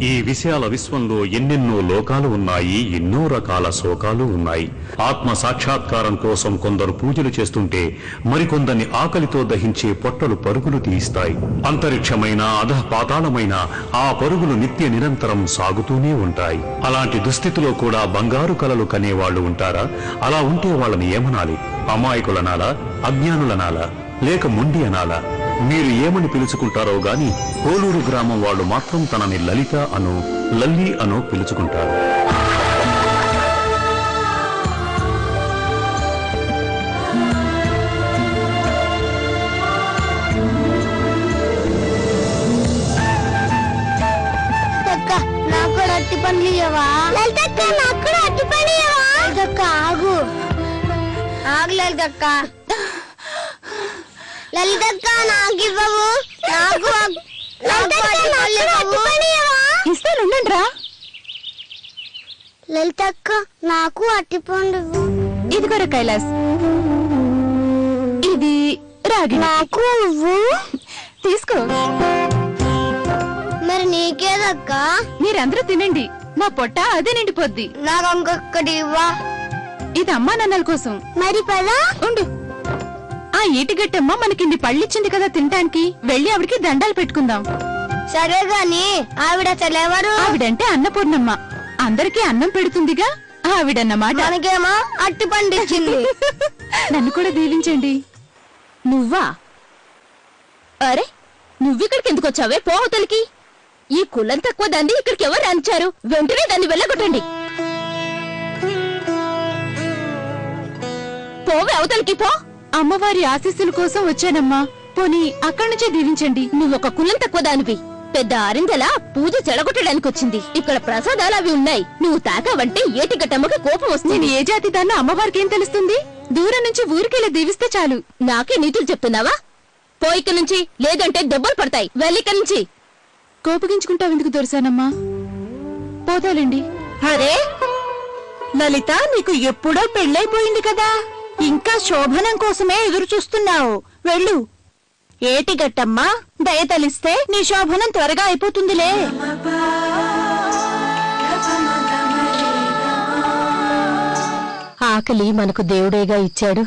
ఈ విశాల విశ్వంలో ఎన్నెన్నో లోకాలు ఉన్నాయి, ఎన్నో రకాల శోకాలు ఉన్నాయి. ఆత్మ సాక్షాత్కారం కోసం కొందరు పూజలు చేస్తుంటే మరికొందరిని ఆకలితో దహించే పొట్టలు పరుగులు తీయిస్తాయి. అంతరిక్షమైన అధఃపాతాళమైన ఆ పరుగులు నిత్య నిరంతరం సాగుతూనే ఉంటాయి. అలాంటి దుస్థితిలో కూడా బంగారు కలలు కనేవాళ్లు ఉంటారా? అలా ఉంటే వాళ్ళని ఏమనాలి? అమాయకులనాలా, అజ్ఞానులనాలా, లేక మొండి అనాలా? మీరు ఏమని పిలుచుకుంటారో గాని కోలూరు గ్రామం వాళ్ళు మాత్రం తనని లలిత అనో లల్లి అనో పిలుచుకుంటారు. లలితక్క నాకివ్వవు. ఇస్తానుండ్రా. లలితక్క నాకు అట్టిపండు. ఇదిగోరా కైలాస్, ఇది రాగి. నాకు ఇవ్వు. తీసుకో. మరి నీకేదక్క? మీరందరూ తినండి, నా పొట్ట అదే నిండిపోద్ది. నాకు ఇంకొకటి ఇవ్వా. ఇది అమ్మా నాన్నల కోసం. మరి పదా ఉండు. ఆ ఈటిగట్టమ్మ మనకిన్ని పళ్ళిచ్చింది కదా తినటానికి, వెళ్ళి ఆవిడికి దండాలు పెట్టుకుందాం. సరే గాని ఆవిడ అసలెవరు? ఆవిడంటే అన్నపూర్ణమ్మ, అందరికీ అన్నం పెడుతుందిగా ఆవిడన్నమాట. మనకేమో అట్టి పండిచ్చింది. నన్ను కూడా దీవించండి. నువ్వా? అరే, నువ్విక్కడికి ఎందుకు వచ్చావే? పో అవతలికి. ఈ కులం తక్కువ దాన్ని ఇక్కడికి ఎవరు రానిచ్చారు? వెంటనే దాన్ని వెళ్ళగొట్టండి. పోవే అవతలికి, పో. అమ్మవారి ఆశీస్సుల కోసం వచ్చానమ్మా, పోనీ అక్కడి నుంచే దీవించండి. నువ్వొక కులం తక్కువ దానివి. పెద్ద అరిందలా పూజ చెడగొట్టడానికి వచ్చింది. ఇక్కడ ప్రసాదాలు అవి ఉన్నాయి, నువ్వు తాకావంటే ఏటిగట్టమ్మకి కోపం వస్తుంది. నేను ఏ జాతి దాన్ని అమ్మవారికి ఏం తెలుస్తుంది? దూరం నుంచి ఊరికెళ్ళి దీవిస్తే చాలు. నాకే నీతులు చెప్తున్నావా? పో ఇక్కడి నుంచి, లేదంటే దెబ్బలు పడతాయి. వెళ్ళిక్కడి నుంచి. కోపగించుకుంటావెందుకు దొరిసానమ్మా? పోతాలండి. అరే లలిత, నీకు ఎప్పుడో పెళ్ళైపోయింది కదా, ఇంకా శోభనం కోసమే ఎదురు చూస్తున్నావు. వెళ్ళు. ఏటిగట్టమ్మా, దయతలిస్తే నీ శోభనం త్వరగా అయిపోతుందిలే. ఆకలి మనకు దేవుడేగా ఇచ్చాడు,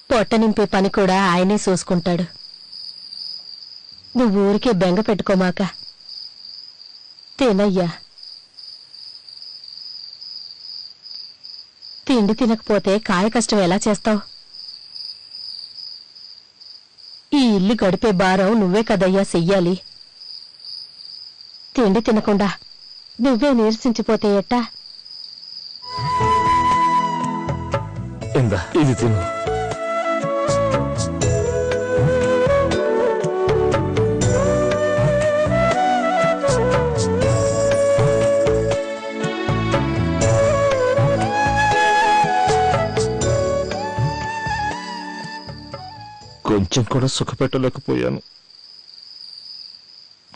పొట్ట నింపే పని కూడా ఆయనే చూసుకుంటాడు. నువ్వు ఊరికే బెంగ పెట్టుకోమాక, తినయ్యా. తిండి తినకపోతే కాయ కష్టం ఎలా చేస్తావు? ఈ ఇల్లు గడిపే భారం నువ్వే కదయ్యా చెయ్యాలి. తిండి తినకుండా నువ్వే నీరసించిపోతే ఎట్టా? ఇది తిను. కొంచెం కూడా సుఖపెట్టలేకపోయాను.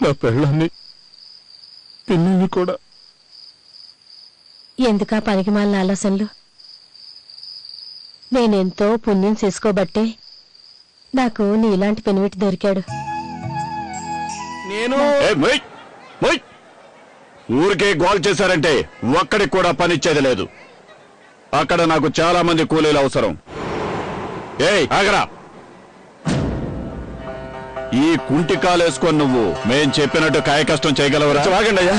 నా పెళ్ళాన్ని, పిల్లల్ని కూడా. ఎందుకా పనికిమాలిన ఆలోచనలు? నేనెంతో పుణ్యం చేసుకోబట్టే నాకు నీలాంటి పెనివిటి దొరికాడు. ఊరికే గోల్ చేశారంటే ఒక్కడికి కూడా పనిచ్చేది లేదు. అక్కడ నాకు చాలా మంది కూలీలు అవసరం. ఆగరా. ఈ కుంటి కాలేసుకొని నువ్వు మేం చెప్పినట్టు కాయ కష్టం చేయగలవరా? ఆగండి అయ్యా.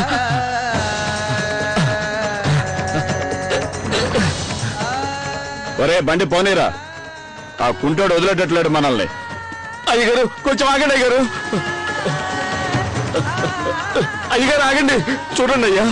ఒరే బండి పోనీరా, ఆ కుంటోడు వదిలేటట్లేడు మనల్ని. అయ్యగారు కొంచెం ఆగండి. అయ్యగారు, అయ్యగారు ఆగండి, చూడండి అయ్యా.